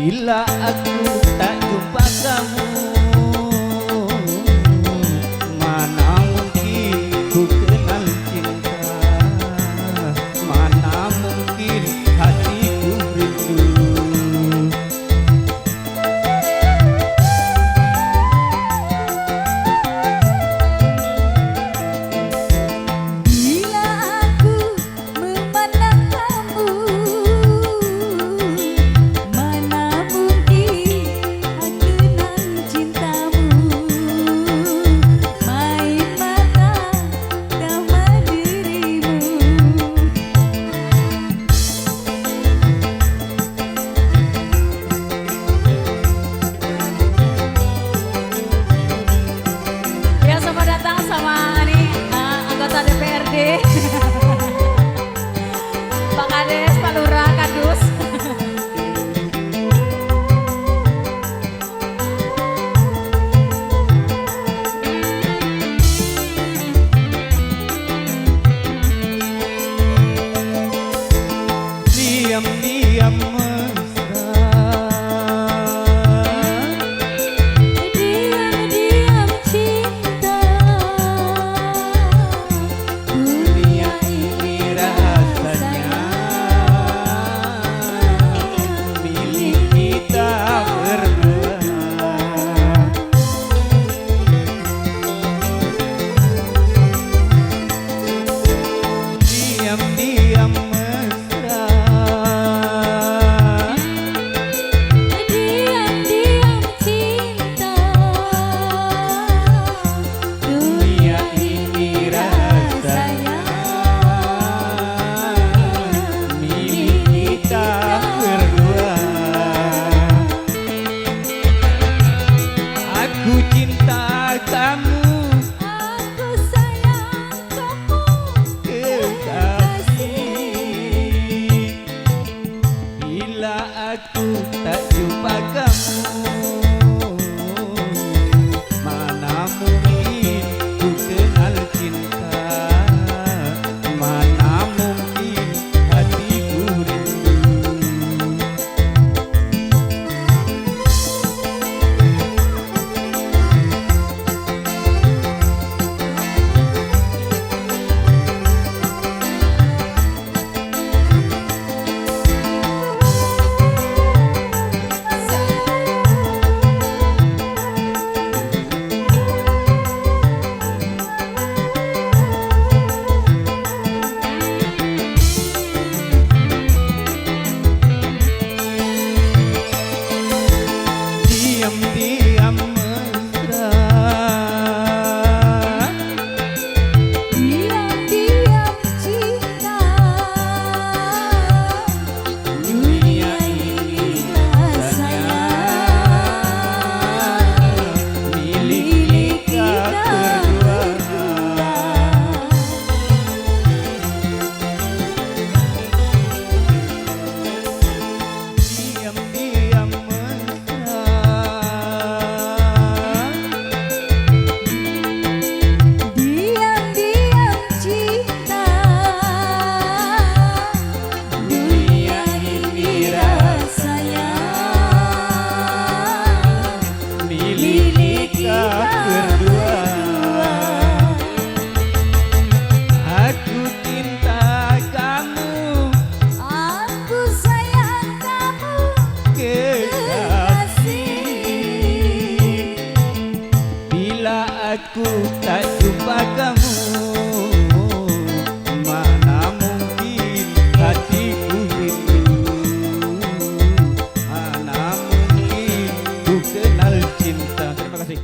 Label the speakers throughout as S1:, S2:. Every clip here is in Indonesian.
S1: Bila aku tak jumpa kamu, mana mungkin ku kenal cinta, mana mungkin hatiku rindu.
S2: Pak Kades, Pak Lurah, Kadus.
S1: Diam-diam mesra,
S2: diam-diam cinta.
S1: dunia ini rasanya milik kita berdua. Diam-diam mesra,
S2: Diam-diam cinta.
S1: dunia ini rasanya milik kita berdua. Aku cinta kamu,
S2: Aku sayang kamu,
S1: kekasih. Bila aku tak jumpa kamu, mana mungkin ku kenal cinta, mana mungkin hatiku rindu. Diam-diam mesra,
S2: diam-diam cinta.
S1: dunia ini rasanya milik kita berdua. Diam-diam mesra,
S2: Diam-diam cinta.
S1: dunia ini rasanya milik kita berdua. Aku cinta kamu,
S2: Aku sayang kamu,
S1: kekasih. Bila aku tak jumpa kamu, mana mungkin hatiku rindu, mana mungkin ku kenal cinta. Terima kasih.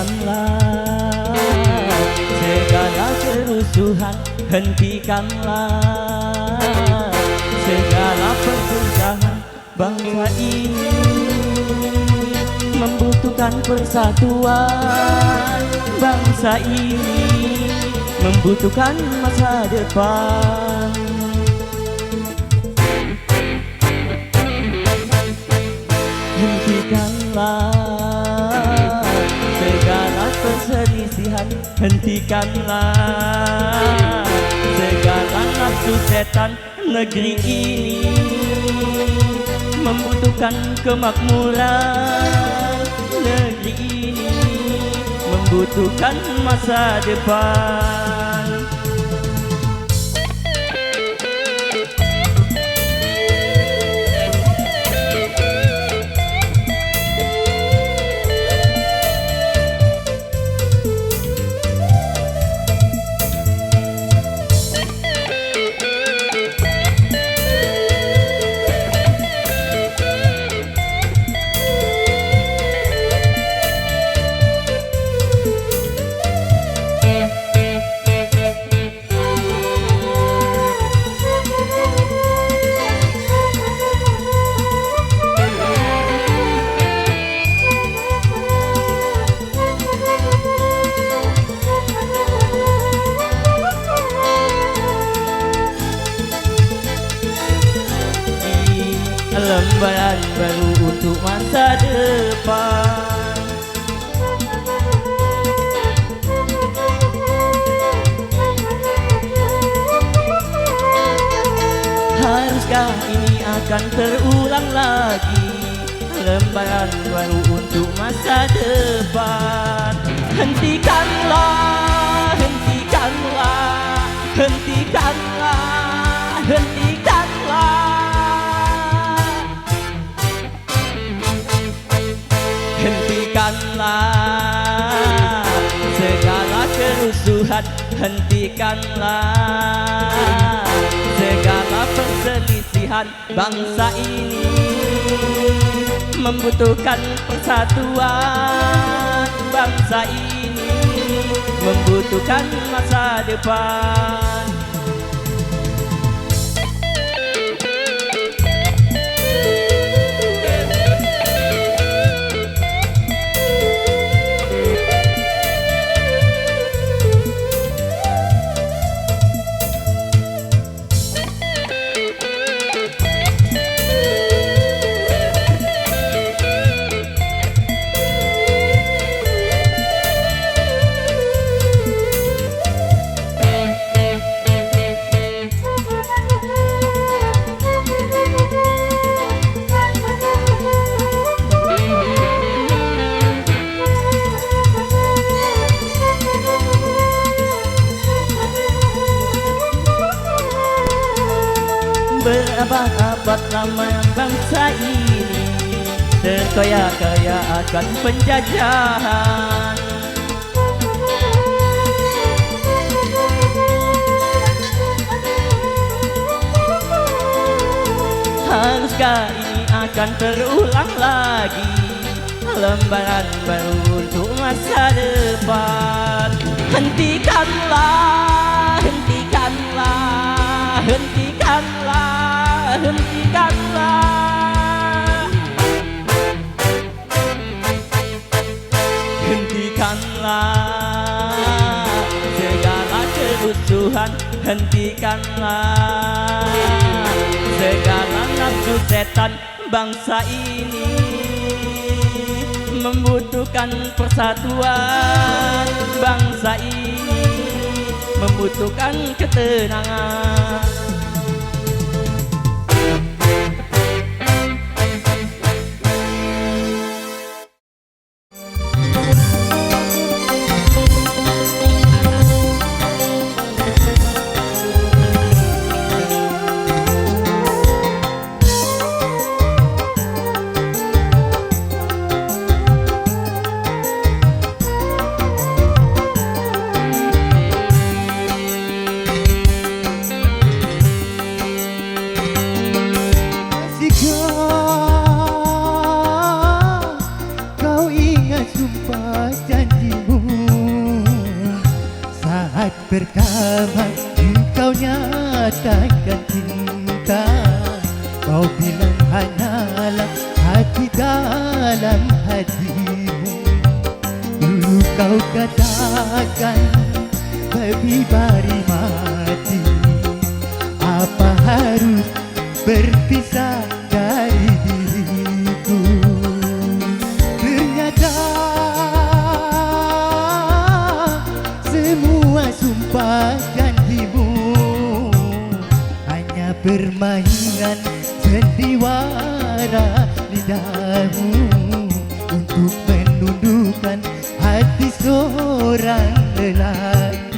S3: hentikanlah segala kerusuhan, hentikanlah segala perpecahan. Bangsa ini membutuhkan persatuan, bangsa ini membutuhkan masa depan. Hentikanlah segala perselisihan, hentikanlah segala nafsu setan. Negeri ini membutuhkan kemakmuran, negeri ini membutuhkan masa depan. Lembaran baru untuk masa depan. Haruskah ini akan terulang lagi? Lembaran baru untuk masa depan. Hentikanlah, hentikanlah, hentikanlah, hentikanlah. Hentikanlah segala kerusuhan, hentikanlah segala perselisihan. Bangsa ini membutuhkan persatuan, bangsa ini membutuhkan masa depan. Berabad-abad lama bangsa ini terkaya-kaya akan penjajahan. Haruskah ini akan terulang lagi? Lembaran baru untuk masa depan. Hentikanlah, hentikanlah, hentikanlah, hentikanlah. Hentikanlah segala kerusuhan, hentikanlah segala nafsu setan. Bangsa ini membutuhkan persatuan, bangsa ini membutuhkan ketenangan.
S1: pertama engkau nyatakan cinta, kau bilang hanyalah hati dalam hatimu. Dulu kau katakan lebih bari mati, apa harus berpisah dari diriku. Ternyata semua sumpah janjimu hanya permainan sandiwara lidahmu untuk menundukkan hati seorang lelaki.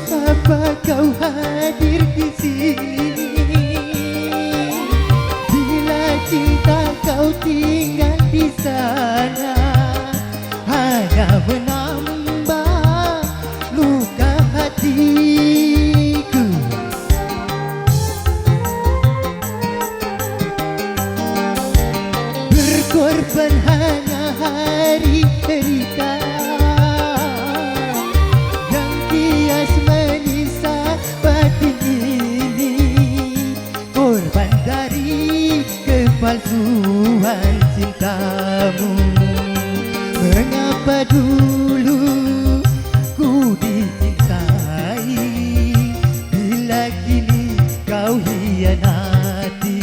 S1: Apa kau hadir di sini? Bila cinta kau tinggal di sana, hanya menambah luka hatiku. Berkorban hanya hari derita yang kias menyisa batin ini, korban dari kepalsuan cintamu. Mengapa dulu ku dicintai, bila kini kau hianati?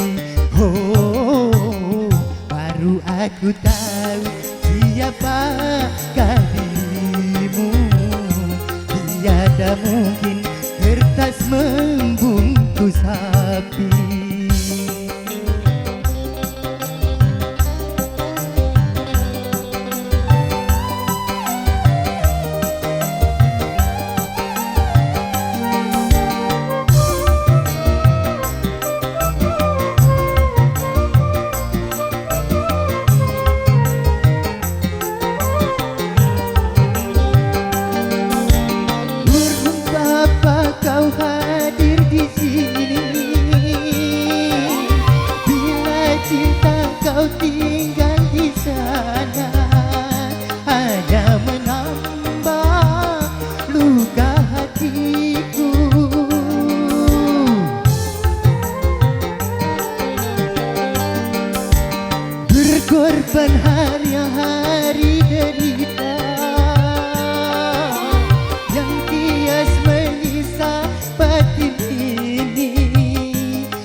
S1: Oh, baru aku tahu siapakah dirimu. Tiada mungkin kertas membungkus api. Kau hadir di sini, bila cinta kau tinggal di sana, hanya menambah luka hatiku. Berkorban hari-hari derita yang kias menyisa batin ini,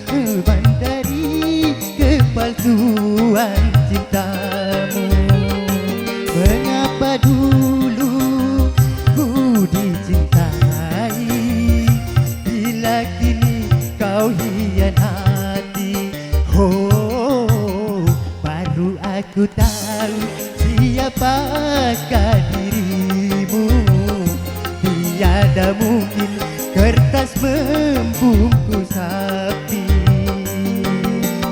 S1: beban dari kepalsuan cintamu. Mengapa dulu ku dicintai, bila kini kau hianati? Oh, baru aku tahu siapakah dirimu. Tiada mungkin kertas membungkus api.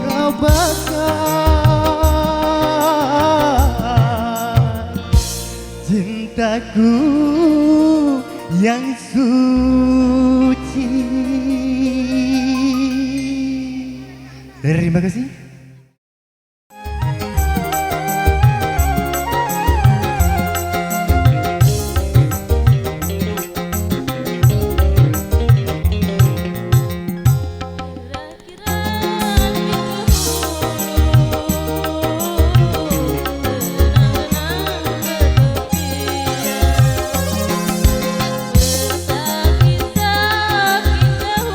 S1: Kau bakar cintaku yang suci. Terima kasih.
S2: Bersakit-sakit dahulu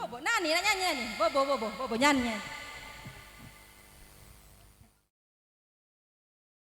S2: Bobo nani nyanyi nih. Bobo nyanyi.